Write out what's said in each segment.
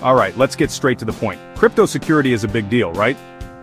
Alright, let's get straight to the point. Crypto security is a big deal, right?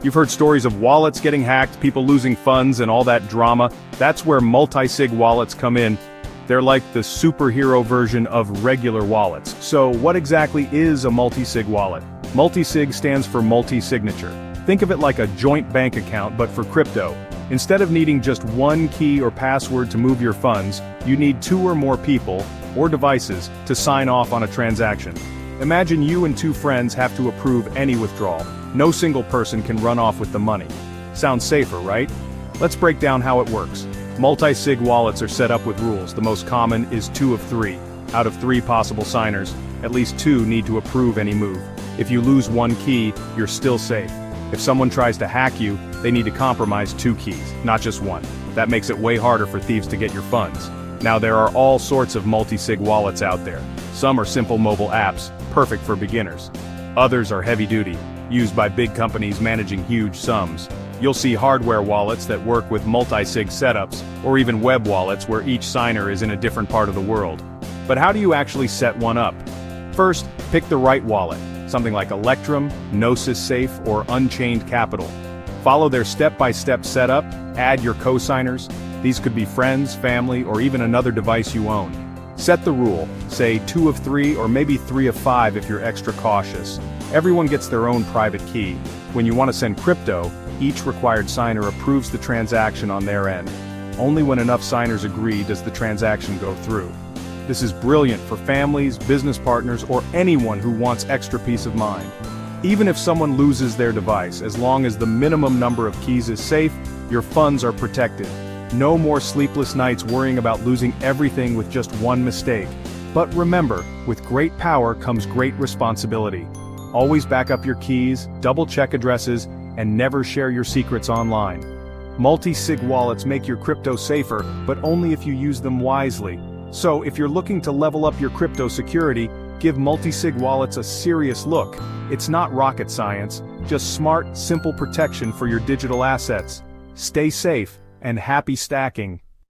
You've heard stories of wallets getting hacked, people losing funds, and all that drama. That's where multi-sig wallets come in. They're like the superhero version of regular wallets. So what exactly is a multi-sig wallet? Multi-sig stands for multi-signature. Think of it like a joint bank account but for crypto. Instead of needing just one key or password to move your funds, you need 2 or more people, or devices, to sign off on a transaction. Imagine you and 2 friends have to approve any withdrawal. No single person can run off with the money. Sounds safer, right? Let's break down how it works. Multi-sig wallets are set up with rules. The most common is 2 of 3. Out of 3 possible signers, at least 2 need to approve any move. If you lose one key, you're still safe. If someone tries to hack you, they need to compromise 2 keys, not just 1. That makes it way harder for thieves to get your funds. Now there are all sorts of multi-sig wallets out there. Some are simple mobile apps, perfect for beginners. Others are heavy-duty, used by big companies managing huge sums. You'll see hardware wallets that work with multi-sig setups, or even web wallets where each signer is in a different part of the world. But how do you actually set one up? First, pick the right wallet, something like Electrum, Gnosis Safe, or Unchained Capital. Follow their step-by-step setup, add your co-signers. These could be friends, family, or even another device you own. Set the rule, say 2 of 3 or maybe 3 of 5 if you're extra cautious. Everyone gets their own private key. When you want to send crypto, each required signer approves the transaction on their end. Only when enough signers agree does the transaction go through. This is brilliant for families, business partners, or anyone who wants extra peace of mind. Even if someone loses their device, as long as the minimum number of keys is safe, your funds are protected. No more sleepless nights worrying about losing everything with just one mistake. But remember, with great power comes great responsibility. Always back up your keys, double-check addresses, and never share your secrets online. Multi-sig wallets make your crypto safer, but only if you use them wisely. So if you're looking to level up your crypto security, give multi-sig wallets a serious look. It's not rocket science, just smart, simple protection for your digital assets. Stay safe, and happy stacking.